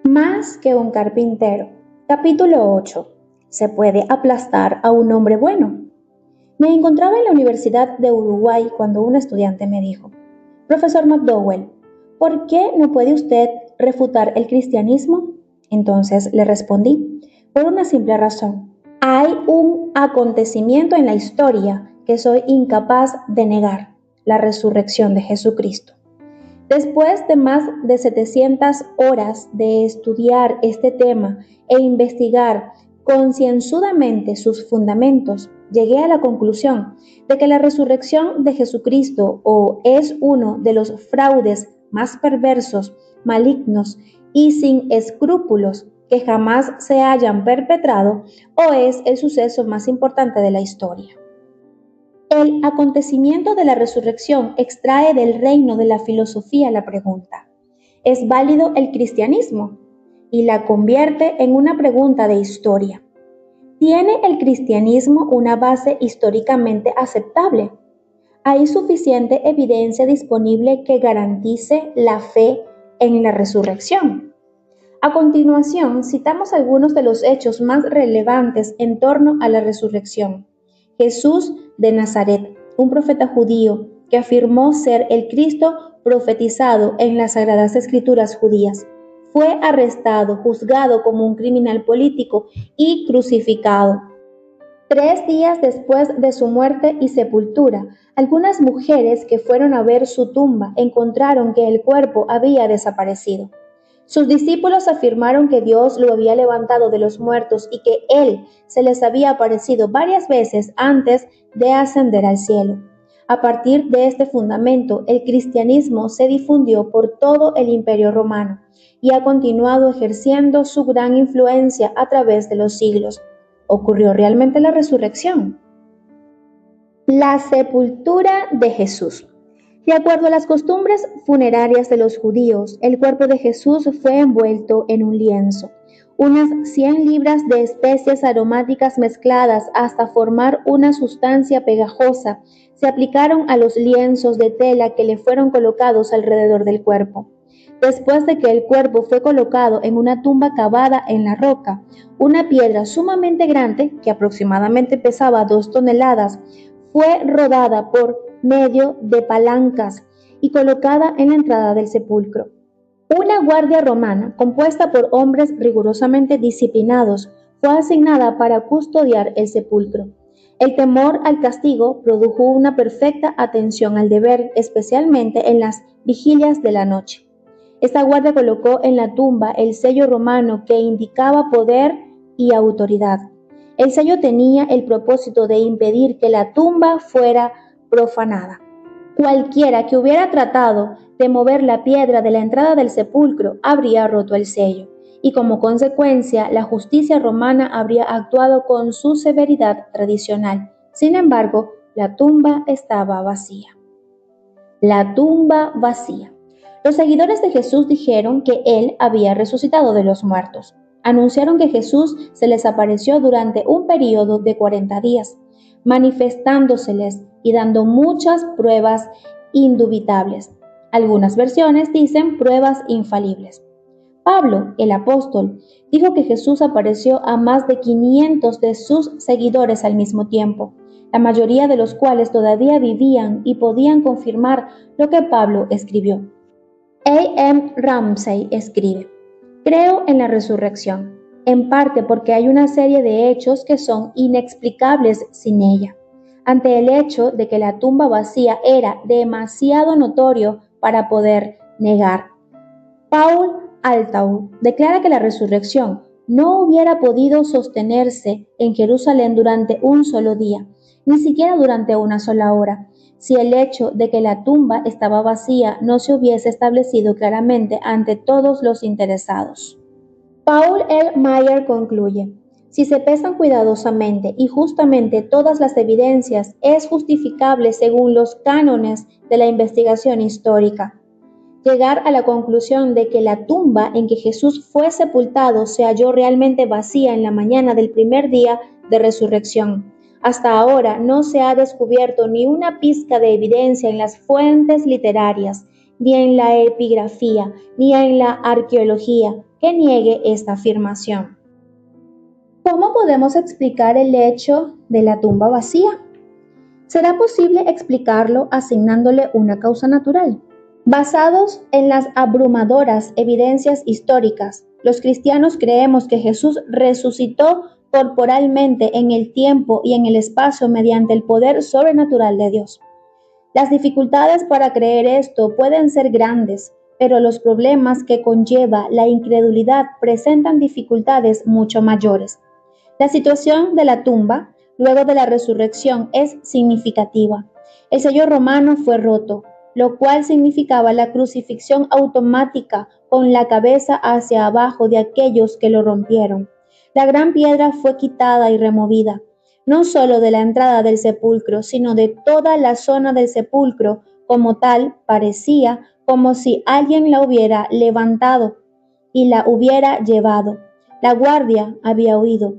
Más que un carpintero. Capítulo 8. ¿Se puede aplastar a un hombre bueno? Me encontraba en la Universidad de Uruguay cuando un estudiante me dijo: Profesor McDowell, ¿por qué no puede usted refutar el cristianismo? Entonces le respondí: por una simple razón. Hay un acontecimiento en la historia que soy incapaz de negar: la resurrección de Jesucristo. Después de más de 700 horas de estudiar este tema e investigar concienzudamente sus fundamentos, llegué a la conclusión de que la resurrección de Jesucristo o es uno de los fraudes más perversos, malignos y sin escrúpulos que jamás se hayan perpetrado, o es el suceso más importante de la historia. El acontecimiento de la resurrección extrae del reino de la filosofía la pregunta: ¿es válido el cristianismo? Y la convierte en una pregunta de historia. ¿Tiene el cristianismo una base históricamente aceptable? ¿Hay suficiente evidencia disponible que garantice la fe en la resurrección? A continuación, citamos algunos de los hechos más relevantes en torno a la resurrección. Jesús de Nazaret, un profeta judío que afirmó ser el Cristo profetizado en las Sagradas Escrituras judías, fue arrestado, juzgado como un criminal político y crucificado. 3 días después de su muerte y sepultura, algunas mujeres que fueron a ver su tumba encontraron que el cuerpo había desaparecido. Sus discípulos afirmaron que Dios lo había levantado de los muertos y que Él se les había aparecido varias veces antes de ascender al cielo. A partir de este fundamento, el cristianismo se difundió por todo el Imperio Romano y ha continuado ejerciendo su gran influencia a través de los siglos. ¿Ocurrió realmente la resurrección? La sepultura de Jesús. De acuerdo a las costumbres funerarias de los judíos, el cuerpo de Jesús fue envuelto en un lienzo. Unas 100 libras de especias aromáticas mezcladas hasta formar una sustancia pegajosa se aplicaron a los lienzos de tela que le fueron colocados alrededor del cuerpo. Después de que el cuerpo fue colocado en una tumba cavada en la roca, una piedra sumamente grande, que aproximadamente pesaba 2 toneladas, fue rodada por medio de palancas y colocada en la entrada del sepulcro. Una guardia romana, compuesta por hombres rigurosamente disciplinados, fue asignada para custodiar el sepulcro. El temor al castigo produjo una perfecta atención al deber, especialmente en las vigilias de la noche. Esta guardia colocó en la tumba el sello romano que indicaba poder y autoridad. El sello tenía el propósito de impedir que la tumba fuera profanada. Cualquiera que hubiera tratado de mover la piedra de la entrada del sepulcro habría roto el sello, y como consecuencia la justicia romana habría actuado con su severidad tradicional. Sin embargo, la tumba estaba vacía. La tumba vacía. Los seguidores de Jesús dijeron que Él había resucitado de los muertos. Anunciaron que Jesús se les apareció durante un período de 40 días, manifestándoseles y dando muchas pruebas indubitables. Algunas versiones dicen pruebas infalibles. Pablo, el apóstol, dijo que Jesús apareció a más de 500 de sus seguidores al mismo tiempo, la mayoría de los cuales todavía vivían y podían confirmar lo que Pablo escribió. A.M. Ramsey escribe: creo en la resurrección, en parte porque hay una serie de hechos que son inexplicables sin ella. Ante el hecho de que la tumba vacía era demasiado notorio para poder negar. Paul Altau declara que la resurrección no hubiera podido sostenerse en Jerusalén durante un solo día, ni siquiera durante una sola hora, si el hecho de que la tumba estaba vacía no se hubiese establecido claramente ante todos los interesados. Paul L. Meyer concluye: si se pesan cuidadosamente y justamente todas las evidencias, es justificable según los cánones de la investigación histórica llegar a la conclusión de que la tumba en que Jesús fue sepultado se halló realmente vacía en la mañana del primer día de resurrección. Hasta ahora no se ha descubierto ni una pizca de evidencia en las fuentes literarias, ni en la epigrafía, ni en la arqueología, que niegue esta afirmación. ¿Cómo podemos explicar el hecho de la tumba vacía? ¿Será posible explicarlo asignándole una causa natural? Basados en las abrumadoras evidencias históricas, los cristianos creemos que Jesús resucitó corporalmente en el tiempo y en el espacio mediante el poder sobrenatural de Dios. Las dificultades para creer esto pueden ser grandes, pero los problemas que conlleva la incredulidad presentan dificultades mucho mayores. La situación de la tumba, luego de la resurrección, es significativa. El sello romano fue roto, lo cual significaba la crucifixión automática con la cabeza hacia abajo de aquellos que lo rompieron. La gran piedra fue quitada y removida, no solo de la entrada del sepulcro, sino de toda la zona del sepulcro. Como tal, parecía como si alguien la hubiera levantado y la hubiera llevado. La guardia había huido.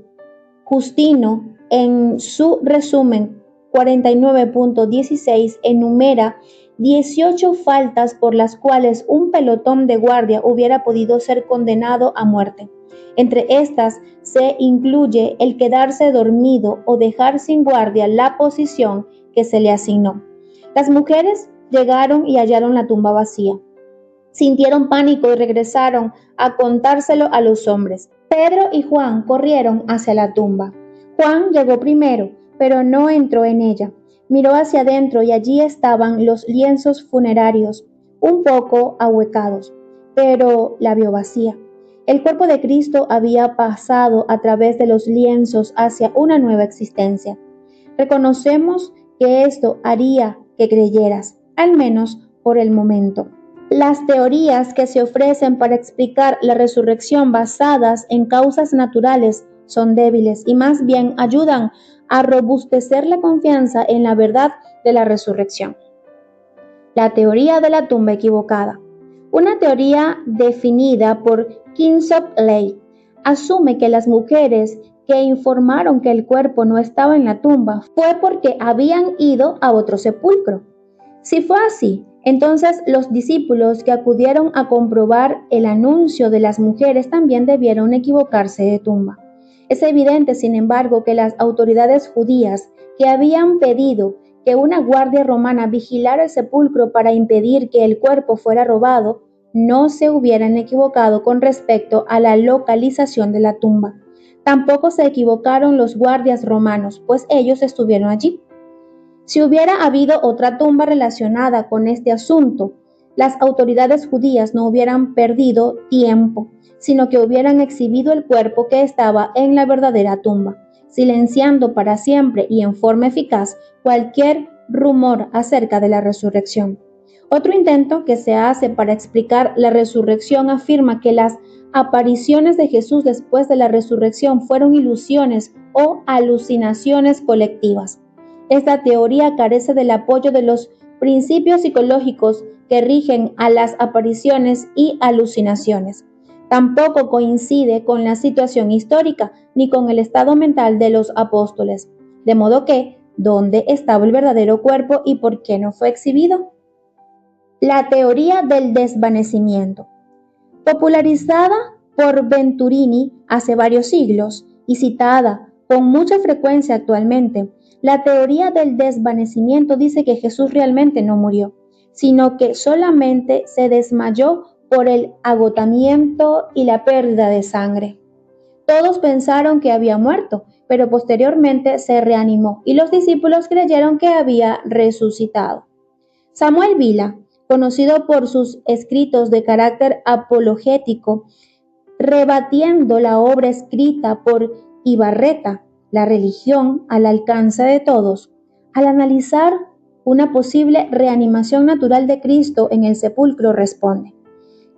Justino, en su resumen 49.16, enumera 18 faltas por las cuales un pelotón de guardia hubiera podido ser condenado a muerte. Entre estas se incluye el quedarse dormido o dejar sin guardia la posición que se le asignó. Las mujeres llegaron y hallaron la tumba vacía. Sintieron pánico y regresaron a contárselo a los hombres. Pedro y Juan corrieron hacia la tumba. Juan llegó primero, pero no entró en ella. Miró hacia adentro y allí estaban los lienzos funerarios, un poco ahuecados, pero la vio vacía. El cuerpo de Cristo había pasado a través de los lienzos hacia una nueva existencia. Reconocemos que esto haría que creyeras, al menos por el momento. Las teorías que se ofrecen para explicar la resurrección basadas en causas naturales son débiles y más bien ayudan a robustecer la confianza en la verdad de la resurrección. La teoría de la tumba equivocada. Una teoría definida por Kinsop Ley asume que las mujeres que informaron que el cuerpo no estaba en la tumba fue porque habían ido a otro sepulcro. Si fue así, entonces los discípulos que acudieron a comprobar el anuncio de las mujeres también debieron equivocarse de tumba. Es evidente, sin embargo, que las autoridades judías que habían pedido que una guardia romana vigilara el sepulcro para impedir que el cuerpo fuera robado, no se hubieran equivocado con respecto a la localización de la tumba. Tampoco se equivocaron los guardias romanos, pues ellos estuvieron allí. Si hubiera habido otra tumba relacionada con este asunto, las autoridades judías no hubieran perdido tiempo, sino que hubieran exhibido el cuerpo que estaba en la verdadera tumba, silenciando para siempre y en forma eficaz cualquier rumor acerca de la resurrección. Otro intento que se hace para explicar la resurrección afirma que las apariciones de Jesús después de la resurrección fueron ilusiones o alucinaciones colectivas. Esta teoría carece del apoyo de los principios psicológicos que rigen a las apariciones y alucinaciones. Tampoco coincide con la situación histórica ni con el estado mental de los apóstoles. De modo que, ¿dónde estaba el verdadero cuerpo y por qué no fue exhibido? La teoría del desvanecimiento. Popularizada por Venturini hace varios siglos y citada con mucha frecuencia actualmente, la teoría del desvanecimiento dice que Jesús realmente no murió, sino que solamente se desmayó por el agotamiento y la pérdida de sangre. Todos pensaron que había muerto, pero posteriormente se reanimó y los discípulos creyeron que había resucitado. Samuel Vila, conocido por sus escritos de carácter apologético, rebatiendo la obra escrita por Ibarreta, La religión al alcance de todos, al analizar una posible reanimación natural de Cristo en el sepulcro, responde: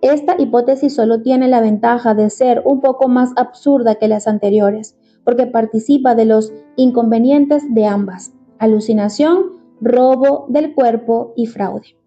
esta hipótesis solo tiene la ventaja de ser un poco más absurda que las anteriores, porque participa de los inconvenientes de ambas: alucinación, robo del cuerpo y fraude,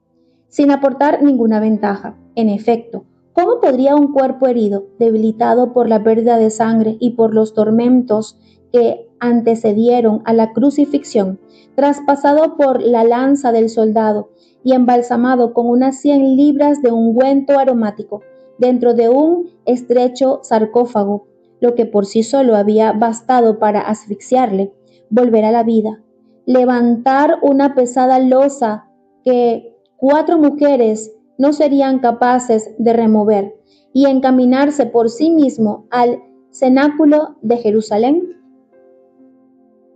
sin aportar ninguna ventaja. En efecto, ¿cómo podría un cuerpo herido, debilitado por la pérdida de sangre y por los tormentos que antecedieron a la crucifixión, traspasado por la lanza del soldado y embalsamado con unas 100 libras de ungüento aromático, dentro de un estrecho sarcófago, lo que por sí solo había bastado para asfixiarle, volver a la vida, levantar una pesada losa que 4 mujeres no serían capaces de remover y encaminarse por sí mismo al cenáculo de Jerusalén.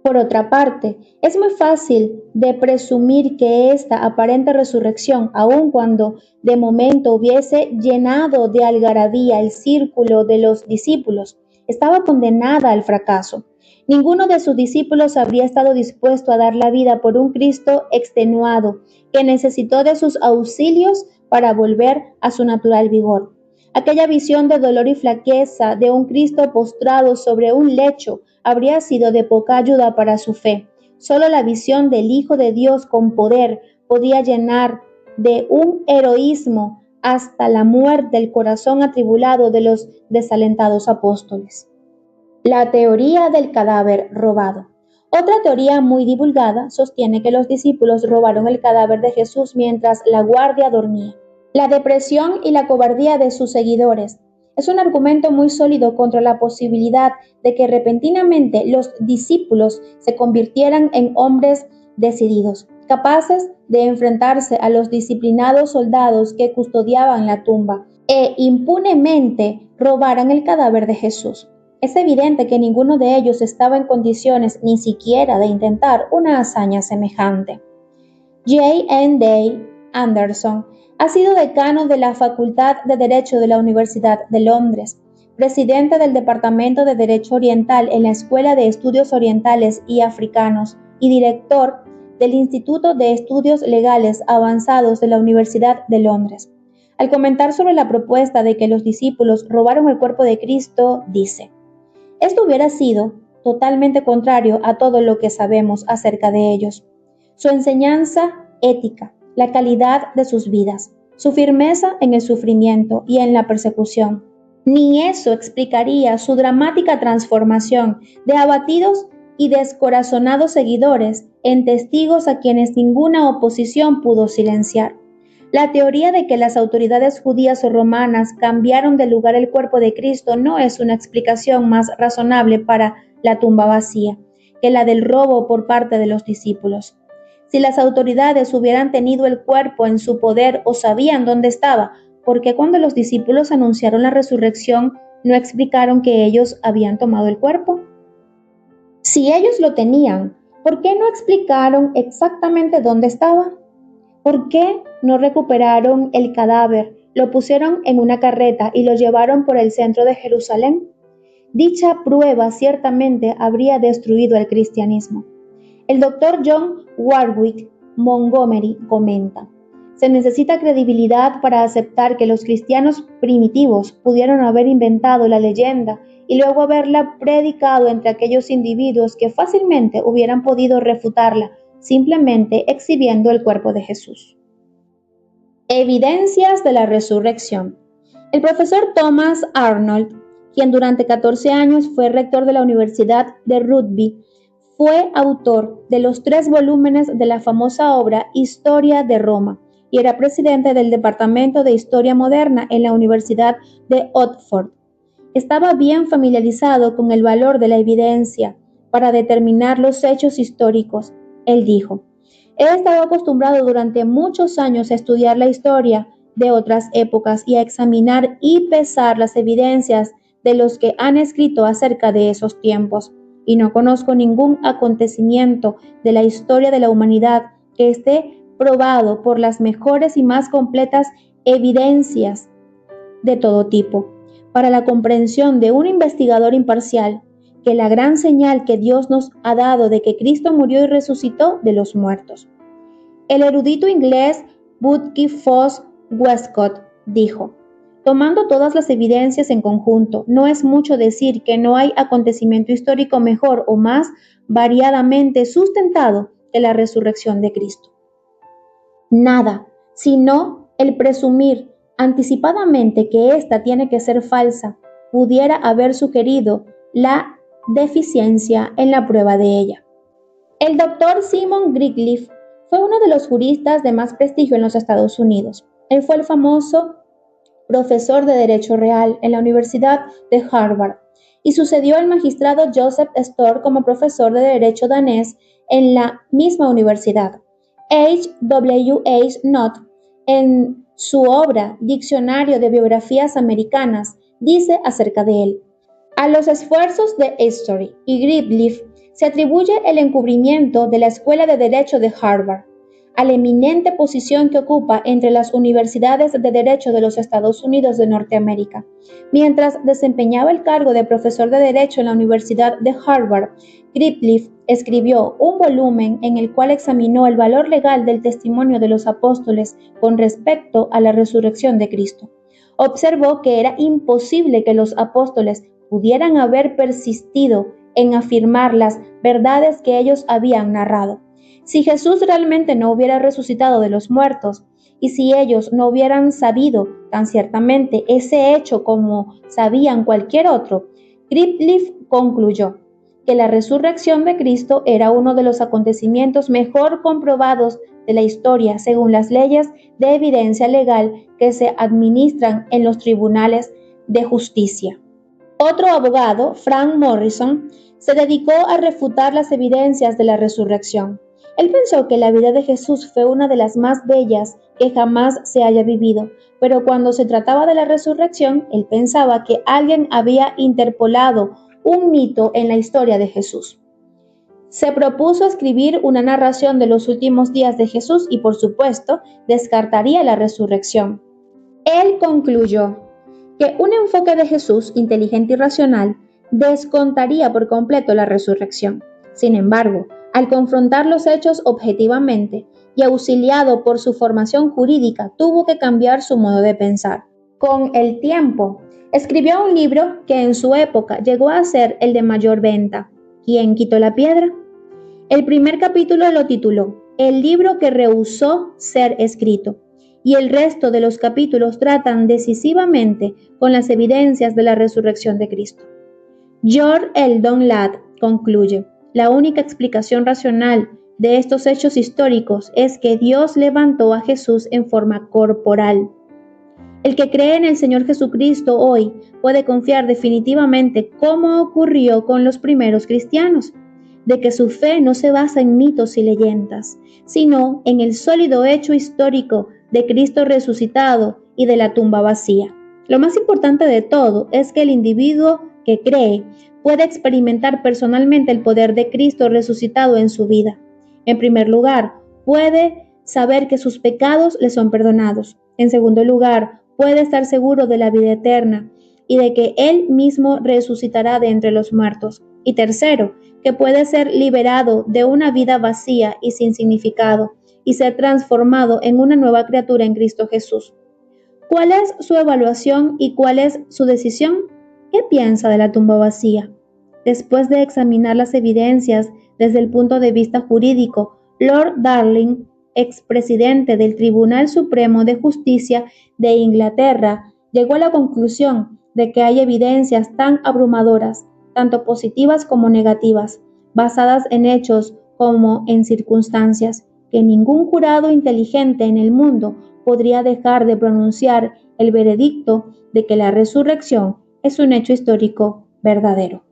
Por otra parte, es muy fácil de presumir que esta aparente resurrección, aun cuando de momento hubiese llenado de algarabía el círculo de los discípulos, estaba condenada al fracaso. Ninguno de sus discípulos habría estado dispuesto a dar la vida por un Cristo extenuado, que necesitó de sus auxilios para volver a su natural vigor. Aquella visión de dolor y flaqueza de un Cristo postrado sobre un lecho habría sido de poca ayuda para su fe. Solo la visión del Hijo de Dios con poder podía llenar de un heroísmo hasta la muerte el corazón atribulado de los desalentados apóstoles. La teoría del cadáver robado. Otra teoría muy divulgada sostiene que los discípulos robaron el cadáver de Jesús mientras la guardia dormía. La depresión y la cobardía de sus seguidores es un argumento muy sólido contra la posibilidad de que repentinamente los discípulos se convirtieran en hombres decididos, capaces de enfrentarse a los disciplinados soldados que custodiaban la tumba e impunemente robaran el cadáver de Jesús. Es evidente que ninguno de ellos estaba en condiciones ni siquiera de intentar una hazaña semejante. J.N.D. Anderson ha sido decano de la Facultad de Derecho de la Universidad de Londres, presidente del Departamento de Derecho Oriental en la Escuela de Estudios Orientales y Africanos y director del Instituto de Estudios Legales Avanzados de la Universidad de Londres. Al comentar sobre la propuesta de que los discípulos robaron el cuerpo de Cristo, dice: esto hubiera sido totalmente contrario a todo lo que sabemos acerca de ellos. Su enseñanza ética, la calidad de sus vidas, su firmeza en el sufrimiento y en la persecución. Ni eso explicaría su dramática transformación de abatidos y descorazonados seguidores en testigos a quienes ninguna oposición pudo silenciar. La teoría de que las autoridades judías o romanas cambiaron de lugar el cuerpo de Cristo no es una explicación más razonable para la tumba vacía que la del robo por parte de los discípulos. Si las autoridades hubieran tenido el cuerpo en su poder o sabían dónde estaba, ¿por qué cuando los discípulos anunciaron la resurrección no explicaron que ellos habían tomado el cuerpo? Si ellos lo tenían, ¿por qué no explicaron exactamente dónde estaba? ¿Por qué no recuperaron el cadáver, lo pusieron en una carreta y lo llevaron por el centro de Jerusalén? Dicha prueba ciertamente habría destruido el cristianismo. El doctor John Warwick Montgomery comenta: se necesita credibilidad para aceptar que los cristianos primitivos pudieron haber inventado la leyenda y luego haberla predicado entre aquellos individuos que fácilmente hubieran podido refutarla, simplemente exhibiendo el cuerpo de Jesús. Evidencias de la resurrección. El profesor Thomas Arnold, quien durante 14 años fue rector de la Universidad de Rugby, fue autor de los 3 volúmenes de la famosa obra Historia de Roma y era presidente del Departamento de Historia Moderna en la Universidad de Oxford. Estaba bien familiarizado con el valor de la evidencia para determinar los hechos históricos. Él dijo: he estado acostumbrado durante muchos años a estudiar la historia de otras épocas y a examinar y pesar las evidencias de los que han escrito acerca de esos tiempos, y no conozco ningún acontecimiento de la historia de la humanidad que esté probado por las mejores y más completas evidencias de todo tipo, para la comprensión de un investigador imparcial, que la gran señal que Dios nos ha dado de que Cristo murió y resucitó de los muertos. El erudito inglés Butke Foss Westcott dijo: tomando todas las evidencias en conjunto, no es mucho decir que no hay acontecimiento histórico mejor o más variadamente sustentado que la resurrección de Cristo. Nada, sino el presumir anticipadamente que ésta tiene que ser falsa, pudiera haber sugerido la deficiencia en la prueba de ella. El doctor Simon Grigleaf fue uno de los juristas de más prestigio en los Estados Unidos. Él fue el famoso profesor de Derecho Real en la Universidad de Harvard, y sucedió al magistrado Joseph Storr como profesor de Derecho danés en la misma universidad. H. Knott, en su obra Diccionario de Biografías Americanas, dice acerca de él: a los esfuerzos de Story y Greenleaf se atribuye el encubrimiento de la Escuela de Derecho de Harvard, a la eminente posición que ocupa entre las universidades de derecho de los Estados Unidos de Norteamérica. Mientras desempeñaba el cargo de profesor de Derecho en la Universidad de Harvard, Greenleaf escribió un volumen en el cual examinó el valor legal del testimonio de los apóstoles con respecto a la resurrección de Cristo. Observó que era imposible que los apóstoles pudieran haber persistido en afirmar las verdades que ellos habían narrado. Si Jesús realmente no hubiera resucitado de los muertos, y si ellos no hubieran sabido tan ciertamente ese hecho como sabían cualquier otro, Greenleaf concluyó que la resurrección de Cristo era uno de los acontecimientos mejor comprobados de la historia según las leyes de evidencia legal que se administran en los tribunales de justicia. Otro abogado, Frank Morrison, se dedicó a refutar las evidencias de la resurrección. Él pensó que la vida de Jesús fue una de las más bellas que jamás se haya vivido, pero cuando se trataba de la resurrección, él pensaba que alguien había interpolado un mito en la historia de Jesús. Se propuso escribir una narración de los últimos días de Jesús y, por supuesto, descartaría la resurrección. Él concluyó que un enfoque de Jesús inteligente y racional descontaría por completo la resurrección. Sin embargo, al confrontar los hechos objetivamente y auxiliado por su formación jurídica, tuvo que cambiar su modo de pensar. Con el tiempo, escribió un libro que en su época llegó a ser el de mayor venta. ¿Quién quitó la piedra? El primer capítulo lo tituló El libro que rehusó ser escrito, y el resto de los capítulos tratan decisivamente con las evidencias de la resurrección de Cristo. George Eldon Ladd concluye: la única explicación racional de estos hechos históricos es que Dios levantó a Jesús en forma corporal. El que cree en el Señor Jesucristo hoy puede confiar definitivamente, como ocurrió con los primeros cristianos, de que su fe no se basa en mitos y leyendas, sino en el sólido hecho histórico de Cristo resucitado y de la tumba vacía. Lo más importante de todo es que el individuo que cree puede experimentar personalmente el poder de Cristo resucitado en su vida. En primer lugar, puede saber que sus pecados le son perdonados. En segundo lugar, puede estar seguro de la vida eterna y de que Él mismo resucitará de entre los muertos. Y tercero, que puede ser liberado de una vida vacía y sin significado y ser transformado en una nueva criatura en Cristo Jesús. ¿Cuál es su evaluación y cuál es su decisión? ¿Qué piensa de la tumba vacía? Después de examinar las evidencias desde el punto de vista jurídico, Lord Darling, expresidente del Tribunal Supremo de Justicia de Inglaterra, llegó a la conclusión de que hay evidencias tan abrumadoras, tanto positivas como negativas, basadas en hechos como en circunstancias, que ningún jurado inteligente en el mundo podría dejar de pronunciar el veredicto de que la resurrección es un hecho histórico verdadero.